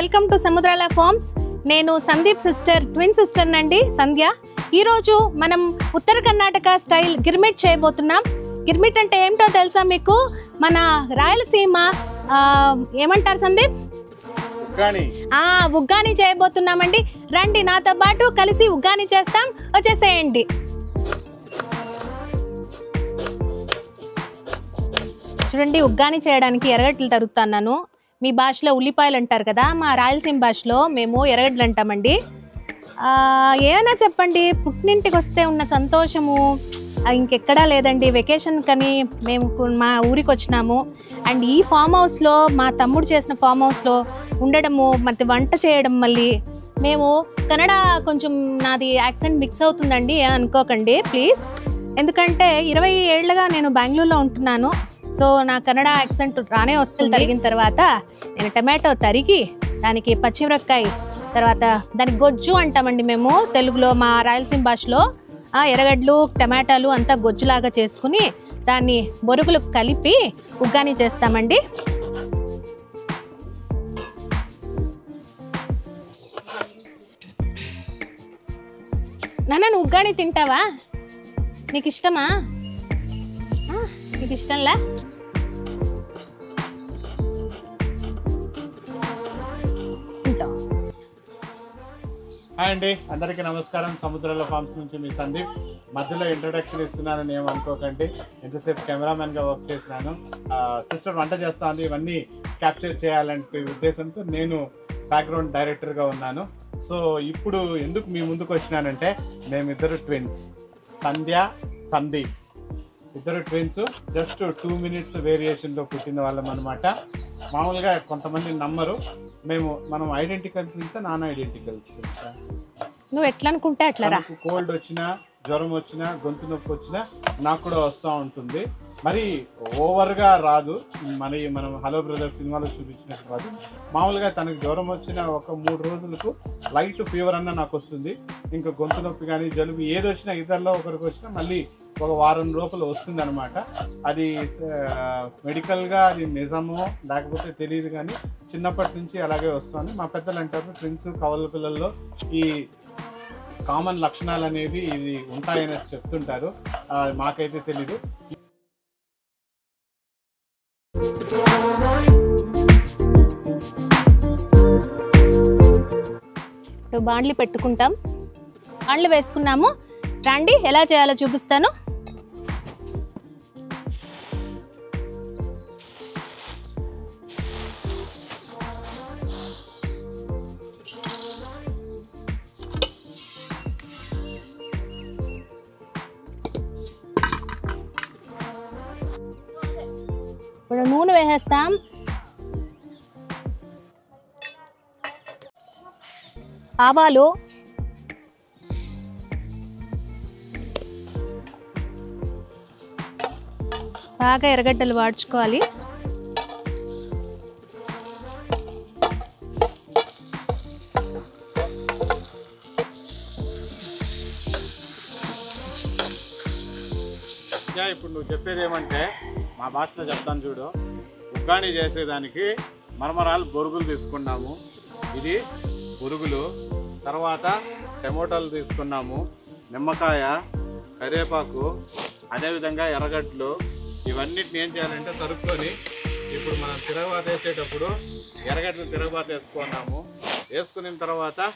Welcome to Samudrala forms. నేను Sandeep sister, twin sister నండి, సంధ్య. ఈరోజు మనం ఉత్తర కర్ణాటక స్టైల్ గిర్మిట్ చేయబోతున్నాం. గిర్మిట్ అంటే ఏమిటో తెలుసా మీకు? మన రాయలసీమ ఏమంటారు సందీప్? ఉగ్గాని చేయబోతున్నామండి. రండి నాతో పాటు కలిసి ఉగ్గాని చేస్తాం, వచ్చేసేయండి. చూడండి, ఉగ్గాని చేయడానికి ఎర్రగడ్డలు తరుగుతున్నాను. మీ భాషలో ఉల్లిపాయలు అంటారు కదా, మా రాయలసీమ భాషలో మేము ఎర్రగడ్డలు అంటామండి. ఏమైనా చెప్పండి, పుట్టినింటికి వస్తే ఉన్న సంతోషము ఇంకెక్కడా లేదండి. వెకేషన్ కని మేము మా ఊరికి వచ్చినాము. అండ్ ఈ ఫామ్ హౌస్లో, మా తమ్ముడు చేసిన ఫామ్ హౌస్లో ఉండడము, మరి వంట చేయడం, మళ్ళీ మేము కన్నడ కొంచెం నాది యాక్సెంట్ మిక్స్ అవుతుందండి, అనుకోకండి ప్లీజ్. ఎందుకంటే 20 ఏళ్ళగా నేను బెంగళూరులో ఉంటున్నాను. సో నా కన్నడ యాక్సెంట్ రానే వస్తుంది. తరిగిన తర్వాత నేను టమాటో తరిగి, దానికి పచ్చిమిరపకాయ, తర్వాత దానికి గొజ్జు అంటామండి మేము తెలుగులో, మా రాయలసీమ భాషలో. ఎర్రగడ్డలు, టమాటాలు అంతా గొజ్జులాగా చేసుకుని దాన్ని బొరుగులు కలిపి ఉగ్గాని చేస్తామండి. నాన్న, నువ్వు ఉగ్గాని తింటావా? నీకు ఇష్టమా? నీకు ఇష్టంలా? హాయ్ అండి, అందరికీ నమస్కారం. సముద్రాల ఫార్మ్స్ నుంచి మీ సందీప్. మధ్యలో ఇంట్రొడక్షన్ ఇస్తున్నానని ఏమనుకోకండి, ఎంతసేపు కెమెరామెన్గా వర్క్ చేసినాను. సిస్టర్ వంట చేస్తా ఉంది, ఇవన్నీ క్యాప్చర్ చేయాలంటే ఉద్దేశంతో నేను బ్యాక్గ్రౌండ్ డైరెక్టర్గా ఉన్నాను. సో ఇప్పుడు ఎందుకు మీ ముందుకు వచ్చినానంటే, మేమిద్దరు ట్విన్స్, సంధ్య, సందీప్, ఇద్దరు ట్విన్స్. జస్ట్ 2 minutes వేరియేషన్లో పుట్టిన వాళ్ళం అనమాట. మామూలుగా కొంతమంది నమ్మరు, మనం ఐడెంటికల్ ట్విన్సా, నాన్ ఐడెంటికల్ ట్విన్సా? నువ్వు ఎట్లా అనుకుంటే అట్లా. కోల్డ్ వచ్చినా, జ్వరం వచ్చినా, గొంతు నొప్పి వచ్చినా నాకు కూడా వస్తూ ఉంటుంది. మరి ఓవర్గా రాదు, మనం హలో బ్రదర్ సినిమాలో చూపించినట్టు రాదు. మామూలుగా తనకు జ్వరం వచ్చిన ఒక 3 రోజులకు లైట్ ఫీవర్ అన్న నాకు వస్తుంది. ఇంకా గొంతు నొప్పి కానీ, జలుబు ఏది వచ్చినా, ఇద్దరిలో ఒకరికి వచ్చినా మళ్ళీ ఒక వారం లోపల వస్తుంది అనమాట. అది మెడికల్గా అది నిజమో లేకపోతే తెలియదు, కానీ చిన్నప్పటి నుంచి అలాగే వస్తుంది. మా పెద్దలు అంటారు, ట్విన్స్ కవల పిల్లల్లో ఈ కామన్ లక్షణాలు అనేవి ఇది ఉంటాయనేసి చెప్తుంటారు. మాకైతే తెలీదు. బాండ్లు పెట్టుకుంటాం. బాండ్లు వేసుకున్నాము. రండి, ఎలా చేయాలో చూపిస్తాను. ఇప్పుడు నూనె వేసేస్తాం. ఆవాలు, బాగా ఎర్రగడ్డలు వాడ్చుకోవాలి. ఇప్పుడు నువ్వు చెప్పేది ఏమంటే, మా భాషలో చెప్తాను చూడు. ఉగ్గాని చేసేదానికి మరమరాలు బొరుగులు తీసుకున్నాము. ఇది బొరుగులు. తర్వాత టమోటాలు తీసుకున్నాము, నిమ్మకాయ, కరివేపాకు, అదేవిధంగా ఎర్రగడ్డలు. ఇవన్నిటిని ఏం చేయాలంటే తరుక్కొని, ఇప్పుడు మనం తిరగబాత వేసేటప్పుడు ఎర్రగడ్డలు తిరగబాత వేసుకున్నాము. వేసుకున్న తర్వాత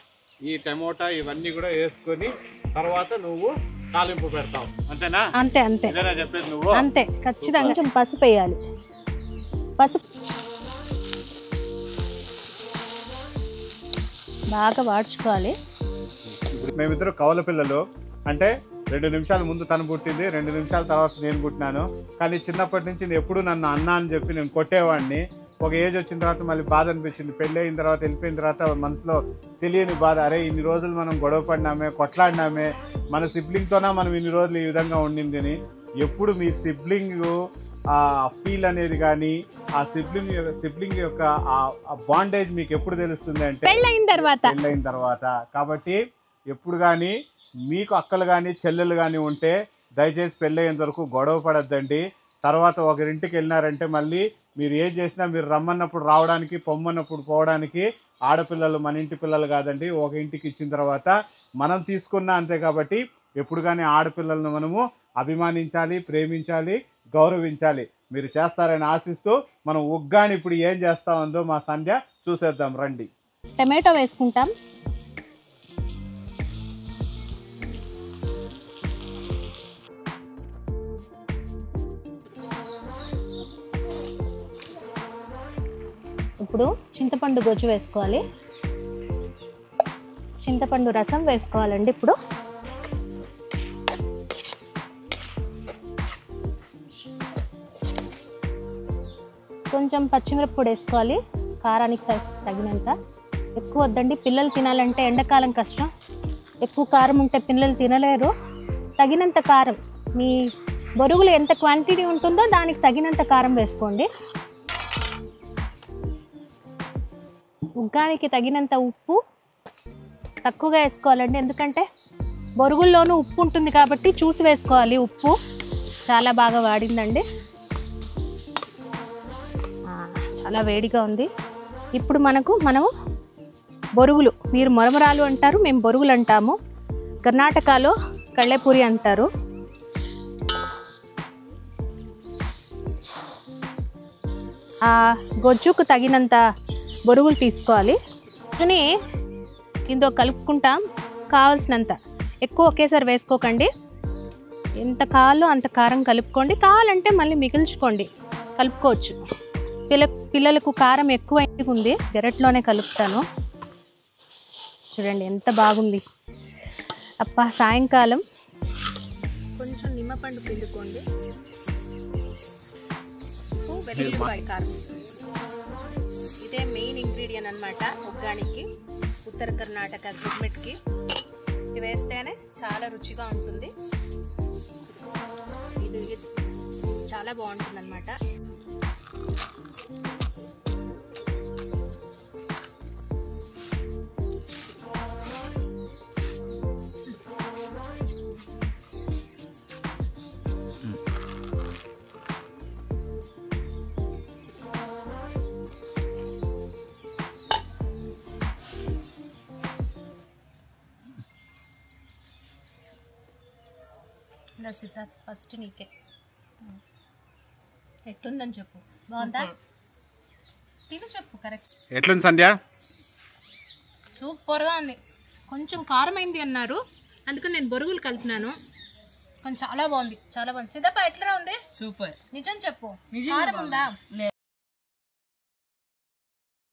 ఈ టమోటా ఇవన్నీ కూడా వేసుకొని తర్వాత నువ్వు తాలింపు పెడతావు, అంతేనా? అంతే అంతే, చెప్పేది నువ్వు అంతే. ఖచ్చితంగా కొంచెం పసుపు వేయాలి. పసుపు బాగా వాడ్చుకోవాలి. ఇప్పుడు మేమిద్దరు కవల పిల్లలు. అంటే 2 నిమిషాల ముందు తను పుట్టింది, 2 నిమిషాల తర్వాత నేను పుట్టినాను. కానీ చిన్నప్పటి నుంచి నేను ఎప్పుడు నన్ను అన్న అని చెప్పి నేను కొట్టేవాడిని. ఒక ఏజ్ వచ్చిన తర్వాత మళ్ళీ బాధ అనిపించింది. పెళ్ళి అయిన తర్వాత, వెళ్ళిపోయిన తర్వాత మనసులో తెలియని బాధ, అరే ఇన్ని రోజులు మనం గొడవ పడినామే, కొట్లాడినామే, మన సిబ్లింగ్తోనే మనం ఇన్ని రోజులు ఈ విధంగా ఉండింది అని. ఎప్పుడు మీ సిబ్లింగ్ ఆ ఫీల్ అనేది కానీ, ఆ సిబ్లింగ్ యొక్క ఆ బాండేజ్ మీకు ఎప్పుడు తెలుస్తుంది అంటే పెళ్ళైన తర్వాత. కాబట్టి ఎప్పుడు కానీ మీకు అక్కలు కానీ చెల్లెలు కానీ ఉంటే దయచేసి పెళ్ళయ్యేంత వరకు గొడవ పడద్దండి. తర్వాత ఒకరింటికి వెళ్ళినారంటే మళ్ళీ మీరు ఏం చేసినా మీరు రమ్మన్నప్పుడు రావడానికి, పొమ్మన్నప్పుడు పోవడానికి ఆడపిల్లలు మన ఇంటి పిల్లలు కాదండి, ఒక ఇంటికి ఇచ్చిన తర్వాత మనం తీసుకున్నా అంతే. కాబట్టి ఎప్పుడు కానీ ఆడపిల్లలను మనము అభిమానించాలి, ప్రేమించాలి, గౌరవించాలి. మీరు చేస్తారని ఆశిస్తూ మనం ఉగ్గాని ఇప్పుడు ఏం చేస్తా ఉందో మా సంధ్య చూసేద్దాం రండి. టమాటో వేసుకుంటాం. ఇప్పుడు చింతపండు గొజ్జు వేసుకోవాలి. చింతపండు రసం వేసుకోవాలండి. ఇప్పుడు కొంచెం పచ్చిమిరపొడి వేసుకోవాలి, కారానికి తగినంత. ఎక్కువ వద్దండి, పిల్లలు తినాలంటే ఎండాకాలం కష్టం. ఎక్కువ కారం ఉంటే పిల్లలు తినలేరు. తగినంత కారం, మీ బొరుగులు ఎంత క్వాంటిటీ ఉంటుందో దానికి తగినంత కారం వేసుకోండి. ఉగ్గానికి తగినంత ఉప్పు తక్కువగా వేసుకోవాలండి, ఎందుకంటే బొరుగుల్లోనూ ఉప్పు ఉంటుంది కాబట్టి చూసి వేసుకోవాలి. ఉప్పు చాలా బాగా వాడిందండి. చాలా వేడిగా ఉంది. ఇప్పుడు మనము బొరుగులు, మీరు మొరమరాలు అంటారు, మేము బొరుగులు అంటాము. కర్ణాటకలో కళ్ళెపూరి అంటారు. ఆ గొజ్జుకు తగినంత బొరుగులు తీసుకోవాలి. కానీ ఇందులో కలుపుకుంటాం, కావాల్సినంత. ఎక్కువ ఒకేసారి వేసుకోకండి, ఎంత కావాలో అంత కారం కలుపుకోండి. కావాలంటే మళ్ళీ మిగిల్చుకోండి, కలుపుకోవచ్చు. పిల్లలకు కారం ఎక్కువ ఉంది, గెరట్లోనే కలుపుతాను. చూడండి ఎంత బాగుంది. అప్ప సాయంకాలం కొంచెం నిమ్మపండు పిండుకోండి. వెల్లుల్లిపాయ కారం ఇదే మెయిన్ ఇంగ్రీడియంట్ అన్నమాట ఉగ్గానికి, ఉత్తర కర్ణాటక గుమ్మెట్కి. ఇది వేస్తేనే చాలా రుచిగా ఉంటుంది. ఇది చాలా బాగుంటుంది అన్నమాట. సిద్ధ ఫస్ట్ నీకే ఎట్లుందని చెప్పు. బాగుందా? తిని చెప్పు. కరెక్ట్. ఎట్లుంది సంధ్య? సూపర్గా ఉంది. కొంచెం కారం అయింది అన్నారు, అందుకని నేను బొరుగులు కలిపినాను. కానీ చాలా బాగుంది, చాలా బాగుంది. సిద్ధప్ప ఎట్లా ఉంది? సూపర్. నిజం చెప్పు, కారం ఉందా?